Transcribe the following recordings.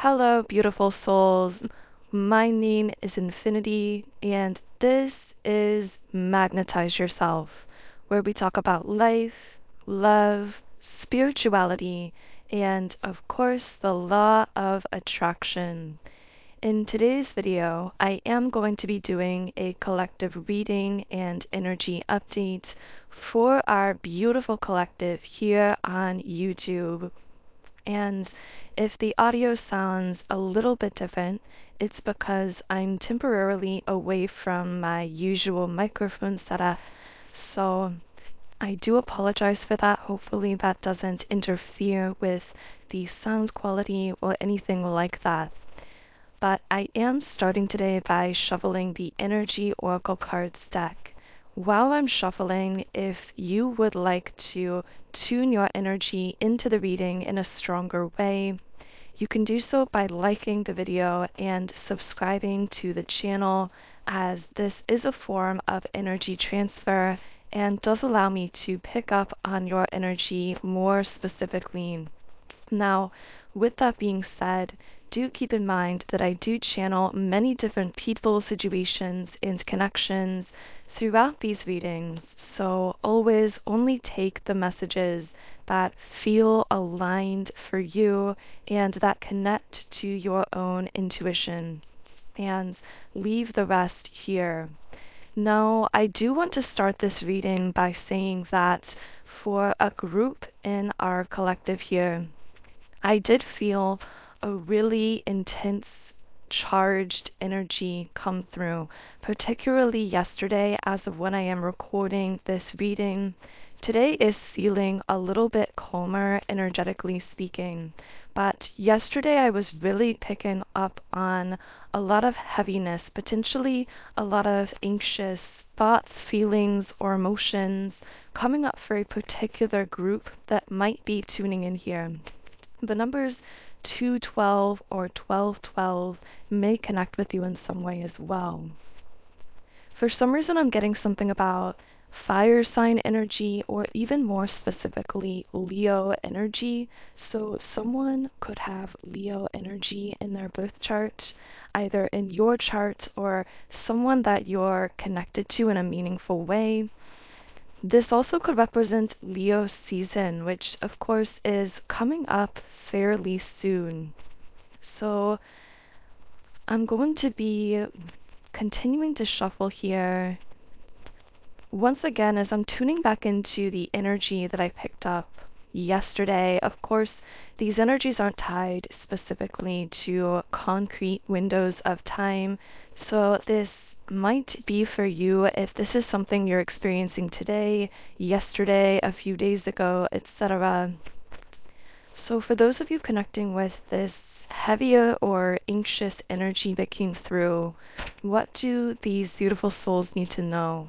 Hello, beautiful souls. My name is Infinity, and this is Magnetize Yourself, where we talk about life, love, spirituality, and of course, the law of attraction. In today's video, I am going to be doing a collective reading and energy update for our beautiful collective here on YouTube. And if the audio sounds a little bit different, it's because I'm temporarily away from my usual microphone setup. So I do apologize for that. Hopefully that doesn't interfere with the sound quality or anything like that. But I am starting today by shuffling the Energy Oracle cards deck. While I'm shuffling, if you would like to tune your energy into the reading in a stronger way, you can do so by liking the video and subscribing to the channel, as this is a form of energy transfer and does allow me to pick up on your energy more specifically. Now, with that being said, do keep in mind that I do channel many different people, situations, and connections throughout these readings, so always only take the messages that feel aligned for you and that connect to your own intuition, and leave the rest here. Now, I do want to start this reading by saying that for a group in our collective here, I did feel a really intense, charged energy come through, particularly yesterday as of when I am recording this reading. Today is feeling a little bit calmer, energetically speaking, but yesterday I was really picking up on a lot of heaviness, potentially a lot of anxious thoughts, feelings, or emotions coming up for a particular group that might be tuning in here. The numbers 212 or 1212 may connect with you in some way as well. For some reason, I'm getting something about fire sign energy, or even more specifically, Leo energy. So someone could have Leo energy in their birth chart, either in your chart or someone that you're connected to in a meaningful way. This also could represent Leo season, which of course is coming up fairly soon. So I'm going to be continuing to shuffle here. Once again, as I'm tuning back into the energy that I picked up yesterday, of course, these energies aren't tied specifically to concrete windows of time. So this might be for you if this is something you're experiencing today, yesterday, a few days ago, etc. So for those of you connecting with this heavier or anxious energy that came through, what do these beautiful souls need to know?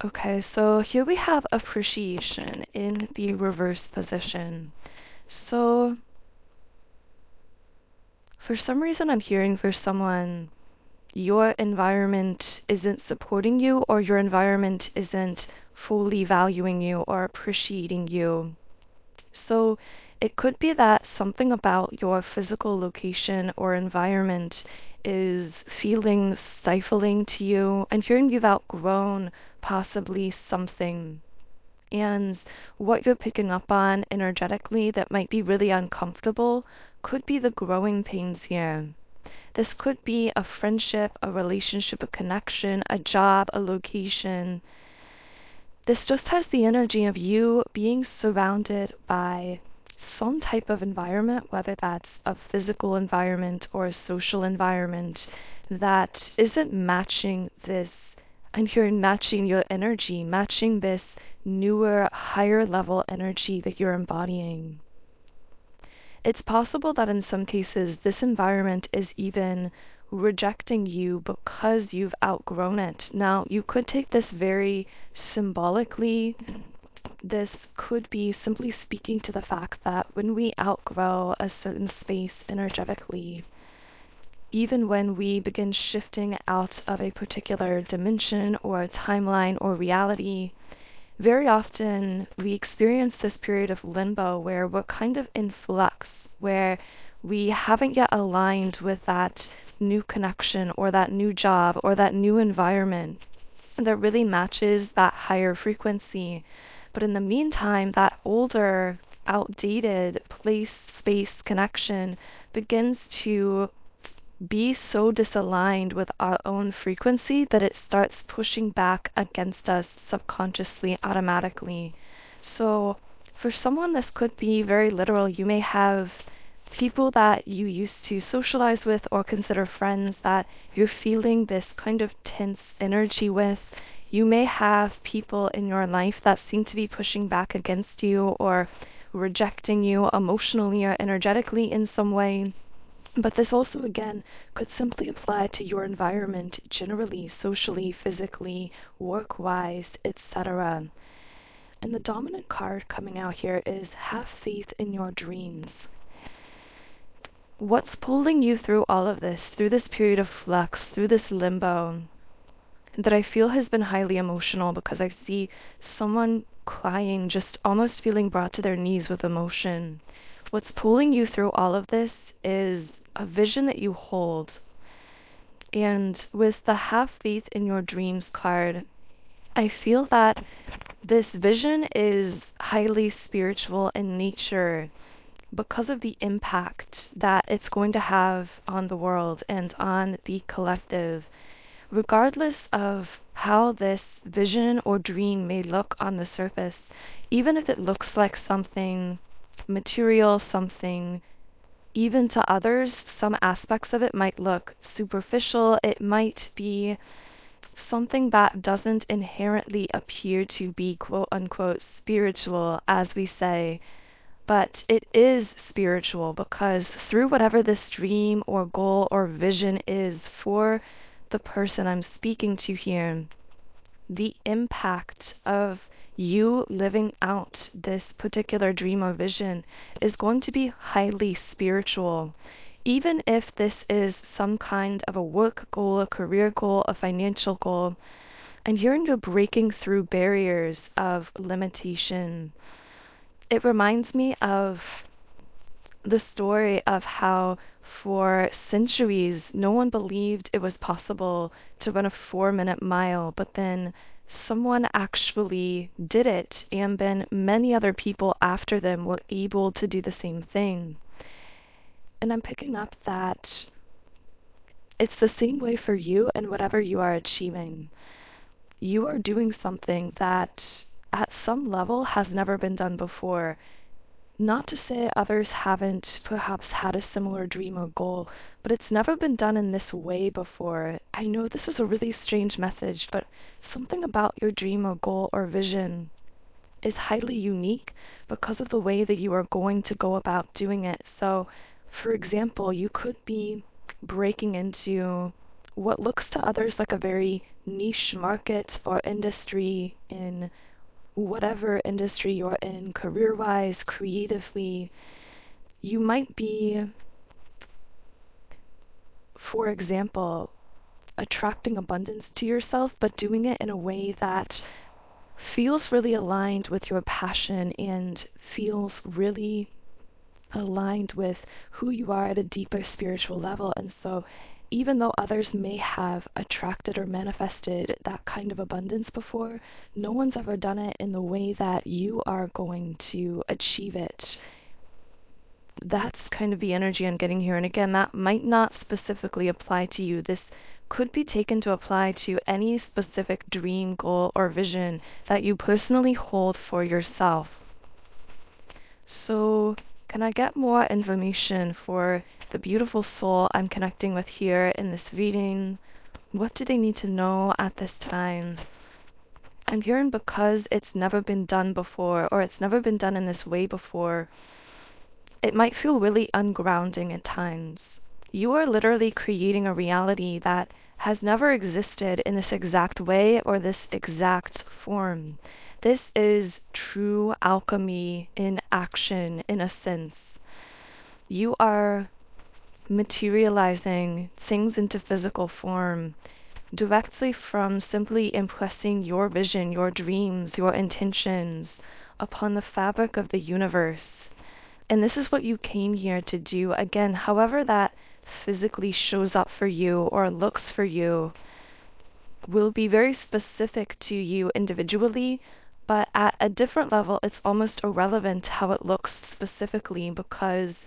Okay, so here we have appreciation in the reverse position. So for some reason I'm hearing for someone, your environment isn't supporting you, or your environment isn't fully valuing you or appreciating you. So it could be that something about your physical location or environment is feeling stifling to you, and hearing you've outgrown possibly something. And what you're picking up on energetically that might be really uncomfortable could be the growing pains here. This could be a friendship, a relationship, a connection, a job, a location. This just has the energy of you being surrounded by some type of environment, whether that's a physical environment or a social environment, that isn't matching this. I'm hearing matching your energy, matching this newer, higher level energy that you're embodying. It's possible that in some cases this environment is even rejecting you because you've outgrown it. Now, you could take this very symbolically. This could be simply speaking to the fact that when we outgrow a certain space energetically, even when we begin shifting out of a particular dimension or timeline or reality, Very often we experience this period of limbo where we're kind of in flux, where we haven't yet aligned with that new connection or that new job or that new environment that really matches that higher frequency. But in the meantime, that older, outdated place space connection begins to be so disaligned with our own frequency that it starts pushing back against us subconsciously, automatically. So, for someone, this could be very literal. You may have people that you used to socialize with or consider friends that you're feeling this kind of tense energy with. You may have people in your life that seem to be pushing back against you or rejecting you emotionally or energetically in some way. But this also, again, could simply apply to your environment generally, socially, physically, work-wise, etc. And the dominant card coming out here is have faith in your dreams. What's pulling you through all of this, through this period of flux, through this limbo, that I feel has been highly emotional because I see someone crying, just almost feeling brought to their knees with emotion. What's pulling you through all of this is a vision that you hold. And with the have faith in your dreams card, I feel that this vision is highly spiritual in nature because of the impact that it's going to have on the world and on the collective. Regardless of how this vision or dream may look on the surface, even if it looks like something material, something even to others, some aspects of it might look superficial. It might be something that doesn't inherently appear to be quote unquote spiritual, as we say, but it is spiritual because through whatever this dream or goal or vision is for the person I'm speaking to here, the impact of you living out this particular dream or vision is going to be highly spiritual. Even if this is some kind of a work goal, a career goal, a financial goal, and you're into breaking through barriers of limitation. It reminds me of the story of how for centuries no one believed it was possible to run a 4-minute mile, but then someone actually did it, and then many other people after them were able to do the same thing. And I'm picking up that it's the same way for you and whatever you are achieving. You are doing something that at some level has never been done before. Not to say others haven't perhaps had a similar dream or goal, but it's never been done in this way before. I know this is a really strange message, but something about your dream or goal or vision is highly unique because of the way that you are going to go about doing it. So, for example, you could be breaking into what looks to others like a very niche market or industry in whatever industry you're in, career-wise, creatively. You might be, for example, attracting abundance to yourself, but doing it in a way that feels really aligned with your passion and feels really aligned with who you are at a deeper spiritual level. And so even though others may have attracted or manifested that kind of abundance before, no one's ever done it in the way that you are going to achieve it. That's kind of the energy I'm getting here. And again, that might not specifically apply to you. This could be taken to apply to any specific dream, goal, or vision that you personally hold for yourself. So, can I get more information for the beautiful soul I'm connecting with here in this reading? What do they need to know at this time? I'm hearing because it's never been done before, or it's never been done in this way before, it might feel really ungrounding at times. You are literally creating a reality that has never existed in this exact way or this exact form. This is true alchemy in action, in a sense. You are materializing things into physical form directly from simply impressing your vision, your dreams, your intentions upon the fabric of the universe. And this is what you came here to do. Again, however that physically shows up for you or looks for you will be very specific to you individually, but at a different level, it's almost irrelevant how it looks specifically, because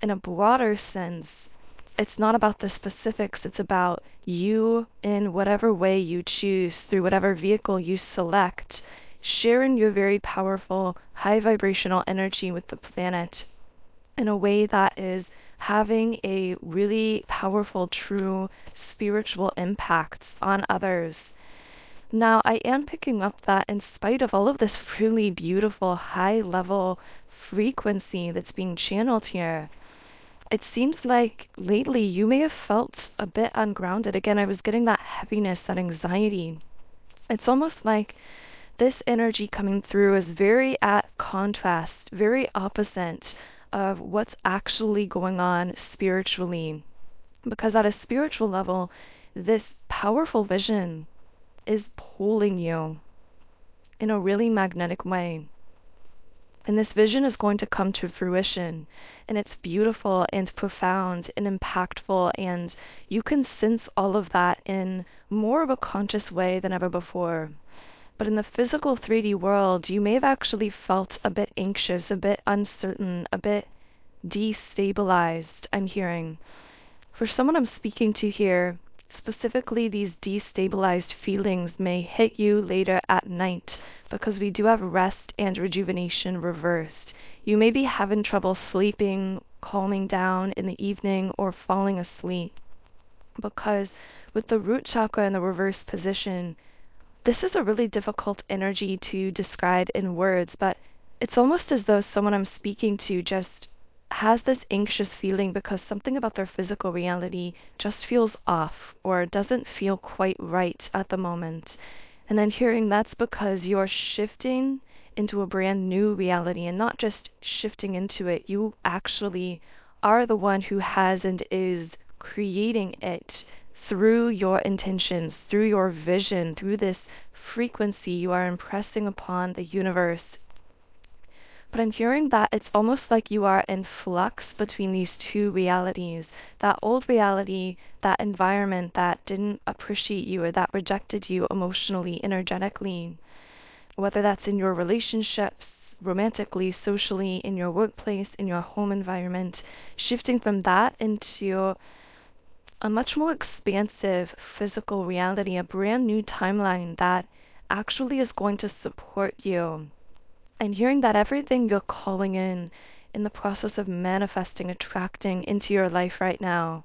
in a broader sense, it's not about the specifics, it's about you in whatever way you choose, through whatever vehicle you select, sharing your very powerful, high vibrational energy with the planet in a way that is having a really powerful, true spiritual impacts on others. Now, I am picking up that in spite of all of this really beautiful, high level frequency that's being channeled here, it seems like lately you may have felt a bit ungrounded. Again, I was getting that heaviness, that anxiety. It's almost like this energy coming through is very at contrast, very opposite of what's actually going on spiritually. Because at a spiritual level, this powerful vision is pulling you in a really magnetic way. And this vision is going to come to fruition, and it's beautiful and profound and impactful, and you can sense all of that in more of a conscious way than ever before. But in the physical 3D world, you may have actually felt a bit anxious, a bit uncertain, a bit destabilized, I'm hearing. For someone I'm speaking to here, specifically these destabilized feelings may hit you later at night, because we do have rest and rejuvenation reversed. You may be having trouble sleeping, calming down in the evening, or falling asleep. Because with the root chakra in the reverse position, this is a really difficult energy to describe in words, but it's almost as though someone I'm speaking to just has this anxious feeling because something about their physical reality just feels off or doesn't feel quite right at the moment. And then hearing that's because you're shifting into a brand new reality, and not just shifting into it, you actually are the one who has and is creating it through your intentions, through your vision, through this frequency you are impressing upon the universe. But I'm hearing that it's almost like you are in flux between these two realities. That old reality, that environment that didn't appreciate you or that rejected you emotionally, energetically, whether that's in your relationships, romantically, socially, in your workplace, in your home environment, shifting from that into a much more expansive physical reality, a brand new timeline that actually is going to support you. And hearing that everything you're calling in the process of manifesting, attracting into your life right now,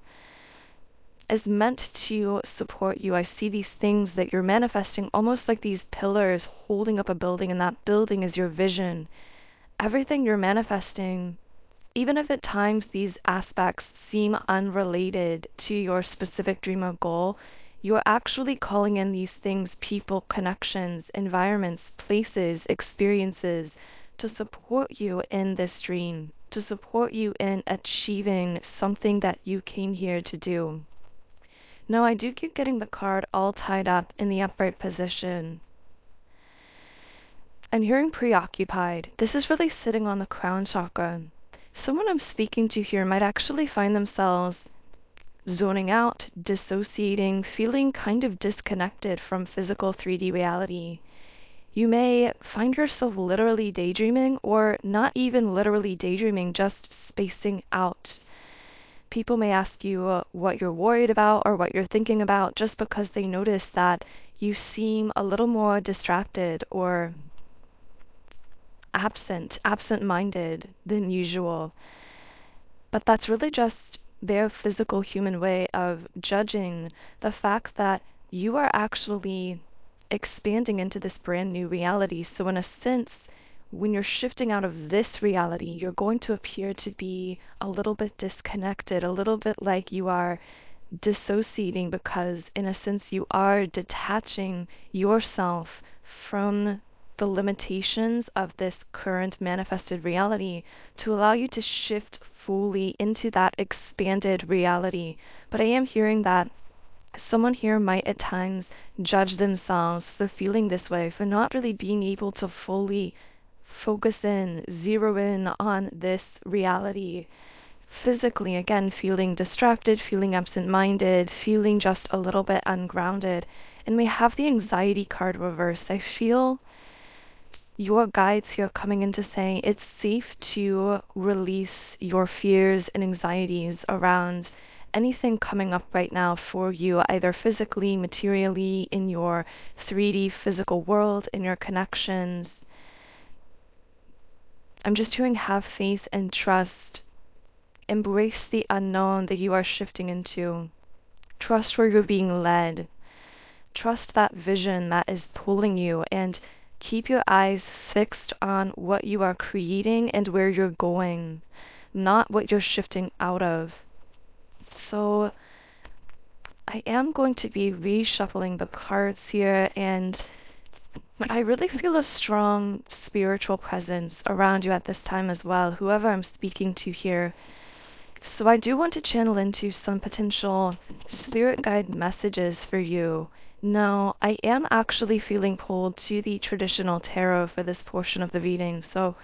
is meant to support you. I see these things that you're manifesting almost like these pillars holding up a building, and that building is your vision. Everything you're manifesting, even if at times these aspects seem unrelated to your specific dream or goal, you're actually calling in these things, people, connections, environments, places, experiences, to support you in this dream, to support you in achieving something that you came here to do. Now, I do keep getting the card all tied up in the upright position. I'm hearing preoccupied. This is really sitting on the crown chakra. Someone I'm speaking to here might actually find themselves zoning out, dissociating, feeling kind of disconnected from physical 3D reality. You may find yourself literally daydreaming, or not even literally daydreaming, just spacing out. People may ask you what you're worried about or what you're thinking about, just because they notice that you seem a little more distracted or absent-minded than usual. But that's really just their physical human way of judging the fact that you are actually expanding into this brand new reality. So in a sense, when you're shifting out of this reality, you're going to appear to be a little bit disconnected, a little bit like you are dissociating, because in a sense you are detaching yourself from the limitations of this current manifested reality to allow you to shift fully into that expanded reality. But I am hearing that Someone here might at times judge themselves for feeling this way, for not really being able to fully focus in, zero in on this reality. Physically, again, feeling distracted, feeling absent-minded, feeling just a little bit ungrounded. And we have the anxiety card reversed. I feel your guides here coming in to say it's safe to release your fears and anxieties around anything coming up right now for you, either physically, materially, in your 3D physical world, in your connections. I'm just hearing have faith and trust. Embrace the unknown that you are shifting into. Trust where you're being led. Trust that vision that is pulling you, and keep your eyes fixed on what you are creating and where you're going, not what you're shifting out of. So I am going to be reshuffling the cards here, and I really feel a strong spiritual presence around you at this time as well, whoever I'm speaking to here. So I do want to channel into some potential spirit guide messages for you. Now, I am actually feeling pulled to the traditional tarot for this portion of the reading. So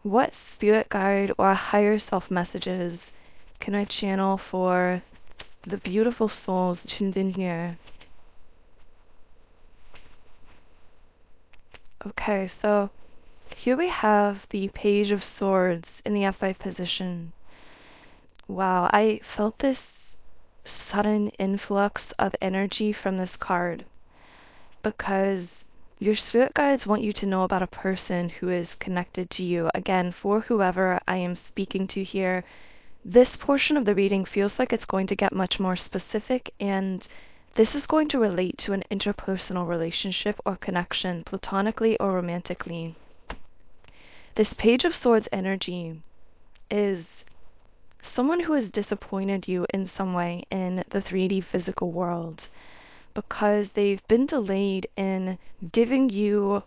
what spirit guide or higher self messages can I channel for the beautiful souls tuned in here? Okay, so here we have the Page of Swords in the F5 position. Wow, I felt this sudden influx of energy from this card because your spirit guides want you to know about a person who is connected to you. Again, for whoever I am speaking to here, this portion of the reading feels like it's going to get much more specific, and this is going to relate to an interpersonal relationship or connection, platonically or romantically. This Page of Swords energy is someone who has disappointed you in some way in the 3D physical world because they've been delayed in giving you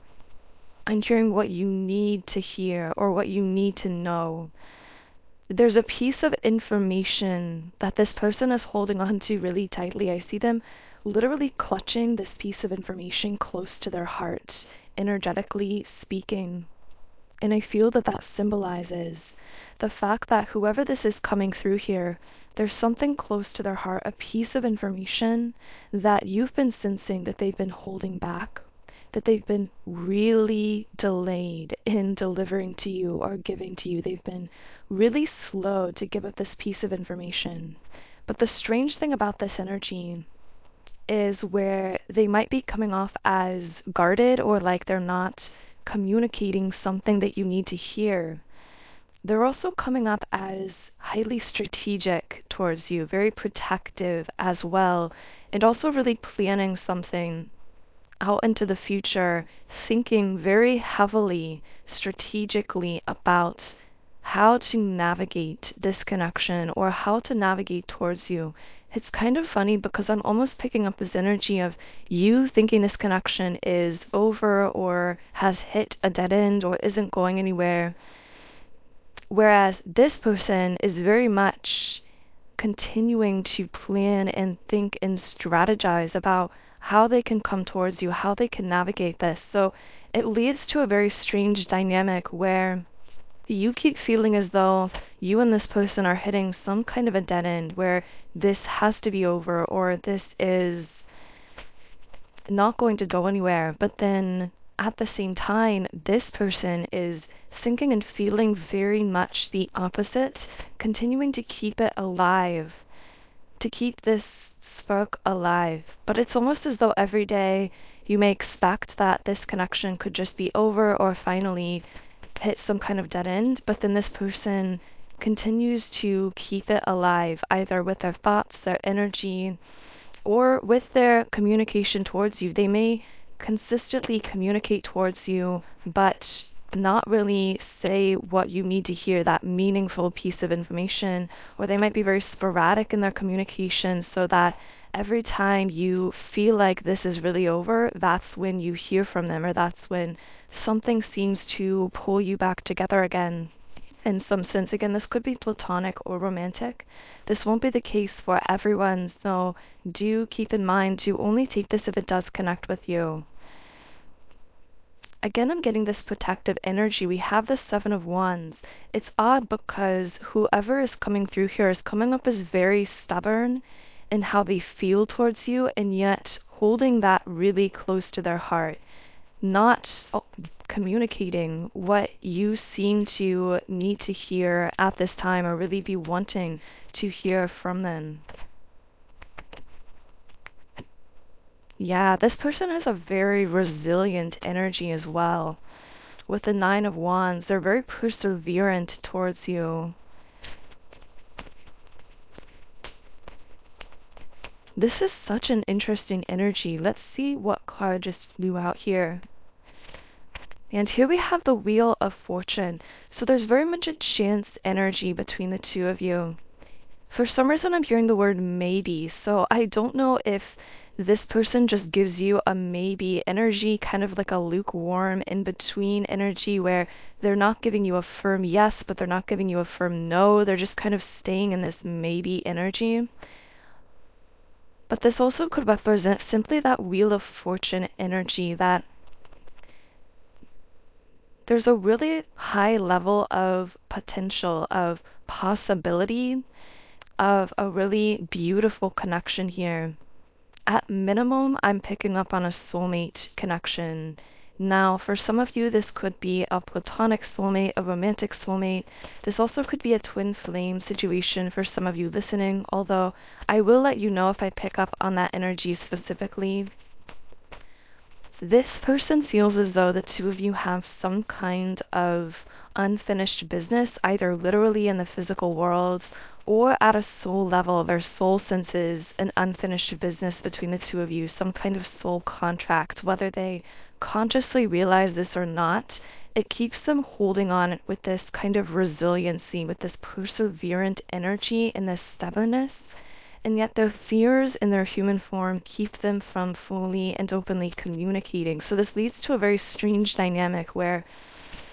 and hearing what you need to hear or what you need to know. There's a piece of information that this person is holding on to really tightly. I see them literally clutching this piece of information close to their heart, energetically speaking. And I feel that that symbolizes the fact that whoever this is coming through here, there's something close to their heart, a piece of information that you've been sensing that they've been holding back, that they've been really delayed in delivering to you or giving to you. They've been really slow to give up this piece of information. But the strange thing about this energy is where they might be coming off as guarded or like they're not communicating something that you need to hear. They're also coming up as highly strategic towards you, very protective as well, and also really planning something out into the future, thinking very heavily, strategically about how to navigate this connection or how to navigate towards you. It's kind of funny because I'm almost picking up this energy of you thinking this connection is over or has hit a dead end or isn't going anywhere. Whereas this person is very much continuing to plan and think and strategize about how they can come towards you, how they can navigate this. So it leads to a very strange dynamic where you keep feeling as though you and this person are hitting some kind of a dead end where this has to be over or this is not going to go anywhere. But then at the same time, this person is thinking and feeling very much the opposite, continuing to keep it alive, to keep this spark alive. But it's almost as though every day you may expect that this connection could just be over or finally hit some kind of dead end, but then this person continues to keep it alive, either with their thoughts, their energy, or with their communication towards you. They may consistently communicate towards you, but not really say what you need to hear, that meaningful piece of information, or they might be very sporadic in their communication so that every time you feel like this is really over, that's when you hear from them, or that's when something seems to pull you back together again. in some sense. Again, this could be platonic or romantic. This won't be the case for everyone, so do keep in mind to only take this if it does connect with you. Again, I'm getting this protective energy. We have the Seven of Wands. It's odd because whoever is coming through here is coming up as very stubborn in how they feel towards you, and yet holding that really close to their heart, not communicating what you seem to need to hear at this time or really be wanting to hear from them. Yeah, this person has a very resilient energy as well. With the Nine of Wands, they're very perseverant towards you. This is such an interesting energy. Let's see what card just flew out here. And here we have the Wheel of Fortune. So there's very much a chance energy between the two of you. For some reason, I'm hearing the word maybe. So I don't know if this person just gives you a maybe energy, kind of like a lukewarm in between energy where they're not giving you a firm yes, but they're not giving you a firm no. They're just kind of staying in this maybe energy. But this also could represent simply that Wheel of Fortune energy, that there's a really high level of potential, of possibility, of a really beautiful connection here. At minimum, I'm picking up on a soulmate connection. Now, for some of you, this could be a platonic soulmate, a romantic soulmate. This also could be a twin flame situation for some of you listening, although I will let you know if I pick up on that energy specifically. This person feels as though the two of you have some kind of unfinished business, either literally in the physical worlds or at a soul level. Their soul senses an unfinished business between the two of you, some kind of soul contract. Whether they consciously realize this or not, it keeps them holding on with this kind of resiliency, with this perseverant energy and this stubbornness. And yet their fears in their human form keep them from fully and openly communicating. So this leads to a very strange dynamic where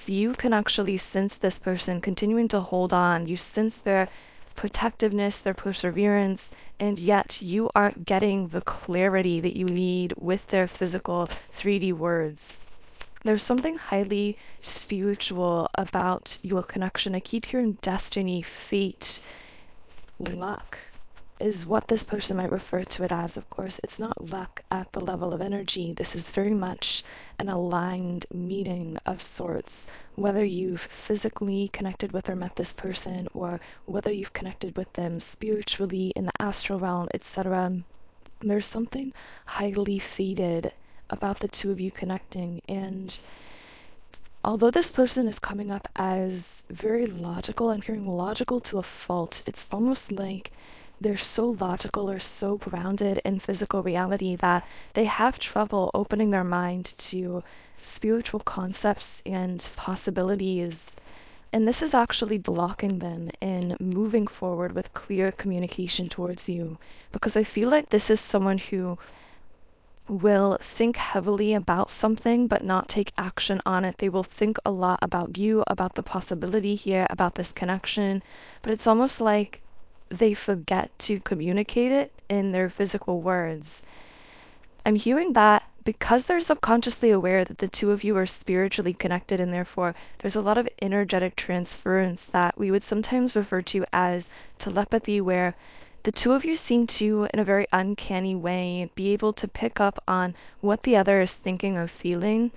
you can actually sense this person continuing to hold on. You sense their protectiveness, their perseverance, and yet you aren't getting the clarity that you need with their physical 3D words. There's something highly spiritual about your connection. I keep hearing destiny, fate, luck is what this person might refer to it as. Of course, it's not luck at the level of energy. This is very much an aligned meeting of sorts. Whether you've physically connected with or met this person, or whether you've connected with them spiritually in the astral realm, etc., there's something highly fated about the two of you connecting. And although this person is coming up as very logical, I'm hearing logical to a fault. It's almost like they're so logical or so grounded in physical reality that they have trouble opening their mind to spiritual concepts and possibilities. And this is actually blocking them in moving forward with clear communication towards you. Because I feel like this is someone who will think heavily about something but not take action on it. They will think a lot about you, about the possibility here, about this connection. But it's almost like they forget to communicate it in their physical words. I'm hearing that because they're subconsciously aware that the two of you are spiritually connected, and therefore there's a lot of energetic transference that we would sometimes refer to as telepathy, where the two of you seem to, in a very uncanny way, be able to pick up on what the other is thinking or feeling.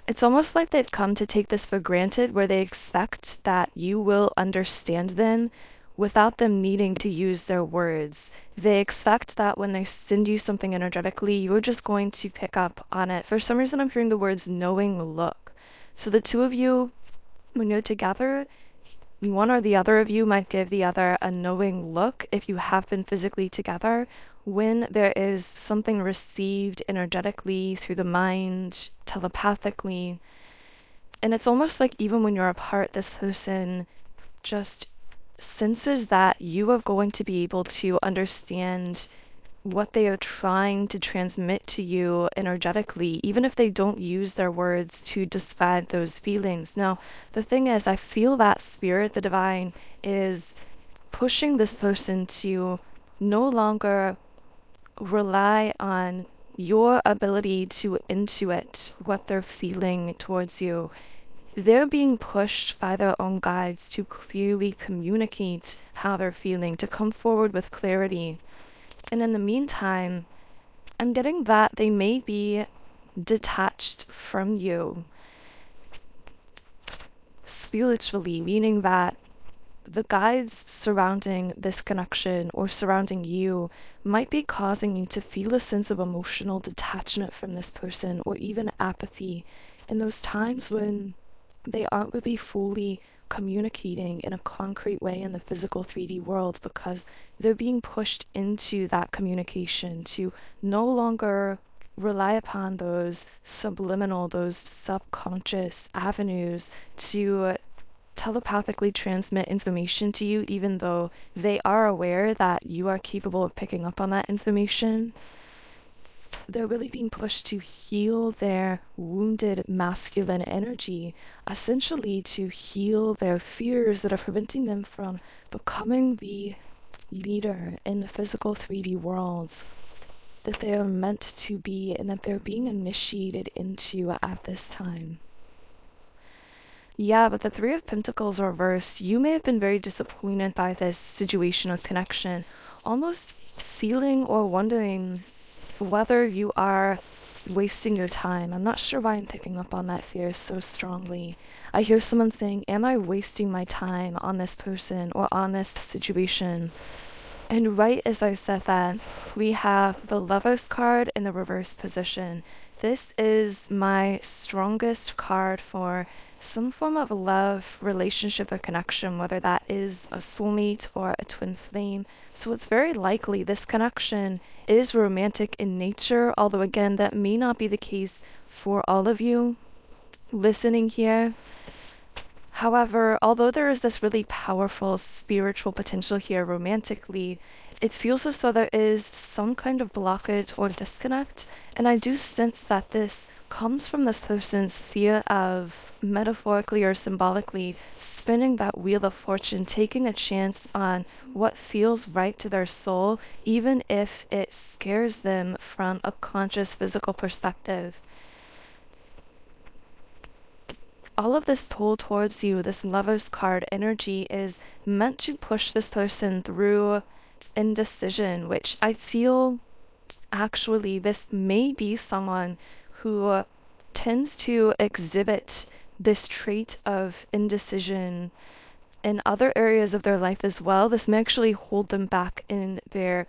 It's almost like they've come to take this for granted, where they expect that you will understand them without them needing to use their words. They expect that when they send you something energetically, you're just going to pick up on it. For some reason, I'm hearing the words knowing look. So the two of you, when you're together, one or the other of you might give the other a knowing look if you have been physically together, when there is something received energetically through the mind, telepathically. And it's almost like even when you're apart, this person just senses that you are going to be able to understand what they are trying to transmit to you energetically, even if they don't use their words to describe those feelings. Now, the thing is, I feel that spirit, the divine, is pushing this person to no longer rely on your ability to intuit what they're feeling towards you. They're being pushed by their own guides to clearly communicate how they're feeling, to come forward with clarity. And in the meantime, I'm getting that they may be detached from you spiritually, meaning that the guides surrounding this connection or surrounding you might be causing you to feel a sense of emotional detachment from this person, or even apathy in those times when they aren't really fully communicating in a concrete way in the physical 3D world, because they're being pushed into that communication to no longer rely upon those subliminal, those subconscious avenues to telepathically transmit information to you, even though they are aware that you are capable of picking up on that information. They're really being pushed to heal their wounded masculine energy, essentially to heal their fears that are preventing them from becoming the leader in the physical 3D worlds that they are meant to be and that they're being initiated into at this time. Yeah, but the Three of Pentacles reversed, you may have been very disappointed by this situation or connection, almost feeling or wondering whether you are wasting your time. I'm not sure why I'm picking up on that fear so strongly. I hear someone saying, am I wasting my time on this person or on this situation? And right as I said that, we have the Lovers card in the reverse position. This is my strongest card for some form of love, relationship, or connection, whether that is a soulmate or a twin flame. So it's very likely this connection is romantic in nature, although again, that may not be the case for all of you listening here. However, although there is this really powerful spiritual potential here romantically, it feels as though there is some kind of blockage or disconnect, and I do sense that this comes from this person's fear of, metaphorically or symbolically, spinning that wheel of fortune, taking a chance on what feels right to their soul, even if it scares them from a conscious physical perspective. All of this pull towards you, this Lover's card energy, is meant to push this person through indecision, which I feel actually this may be someone who tends to exhibit this trait of indecision in other areas of their life as well. This may actually hold them back in their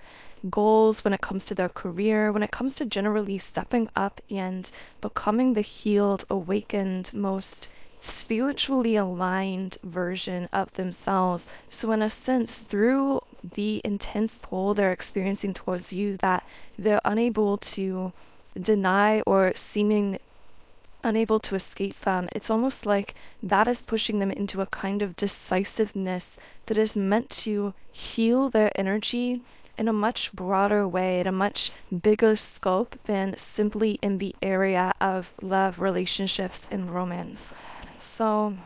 goals, when it comes to their career, when it comes to generally stepping up and becoming the healed, awakened, most spiritually aligned version of themselves. So in a sense, through the intense pull they're experiencing towards you that they're unable to deny or seeming unable to escape from, it's almost like that is pushing them into a kind of decisiveness that is meant to heal their energy in a much broader way, in a much bigger scope than simply in the area of love, relationships, and romance. So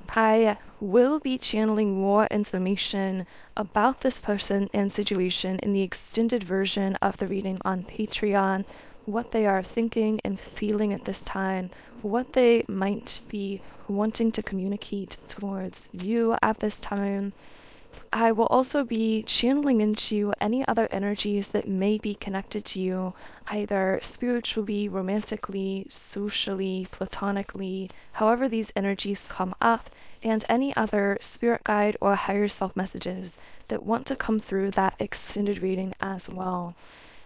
I will be channeling more information about this person and situation in the extended version of the reading on Patreon, what they are thinking and feeling at this time, what they might be wanting to communicate towards you at this time. I will also be channeling into any other energies that may be connected to you, either spiritually, romantically, socially, platonically, however these energies come up, and any other spirit guide or higher self messages that want to come through that extended reading as well.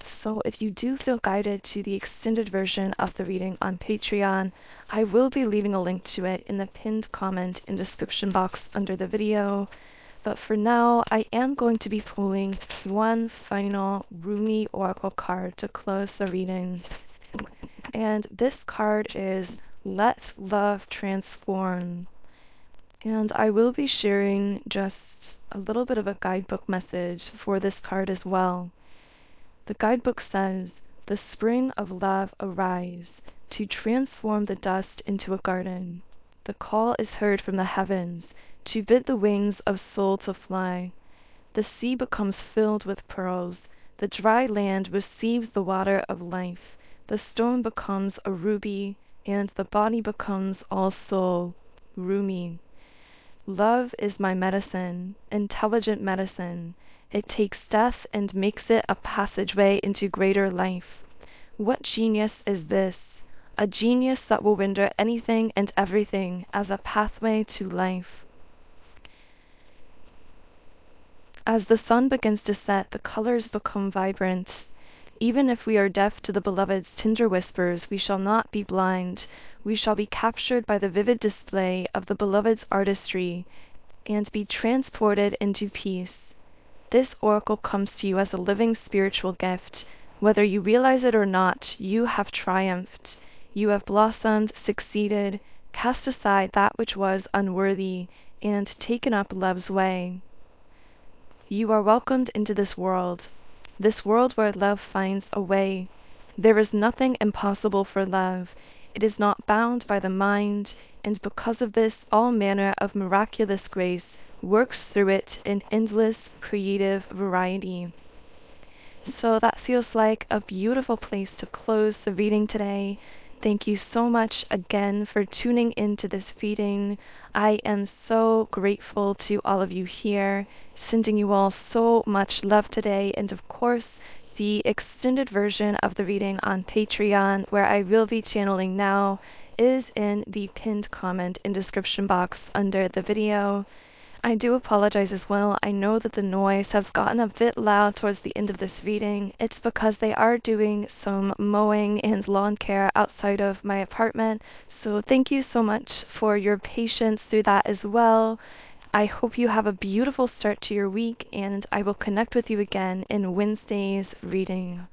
So if you do feel guided to the extended version of the reading on Patreon, I will be leaving a link to it in the pinned comment and description box under the video. But for now, I am going to be pulling one final Rumi Oracle card to close the reading. And this card is Let Love Transform. And I will be sharing just a little bit of a guidebook message for this card as well. The guidebook says, "The spring of love arrives to transform the dust into a garden. The call is heard from the heavens to bid the wings of soul to fly. The sea becomes filled with pearls. The dry land receives the water of life. The stone becomes a ruby, and the body becomes all soul, Rumi. Love is my medicine, intelligent medicine. It takes death and makes it a passageway into greater life. What genius is this? A genius that will render anything and everything as a pathway to life." As the sun begins to set, the colors become vibrant. Even if we are deaf to the Beloved's tender whispers, we shall not be blind. We shall be captured by the vivid display of the Beloved's artistry and be transported into peace. This oracle comes to you as a living spiritual gift. Whether you realize it or not, you have triumphed. You have blossomed, succeeded, cast aside that which was unworthy, and taken up love's way. You are welcomed into this world where love finds a way. There is nothing impossible for love. It is not bound by the mind, and because of this, all manner of miraculous grace works through it in endless creative variety. So that feels like a beautiful place to close the reading today. Thank you so much again for tuning into this reading. I am so grateful to all of you here, sending you all so much love today, and of course, the extended version of the reading on Patreon, where I will be channeling now, is in the pinned comment and description box under the video. I do apologize as well. I know that the noise has gotten a bit loud towards the end of this reading. It's because they are doing some mowing and lawn care outside of my apartment. So thank you so much for your patience through that as well. I hope you have a beautiful start to your week, and I will connect with you again in Wednesday's reading.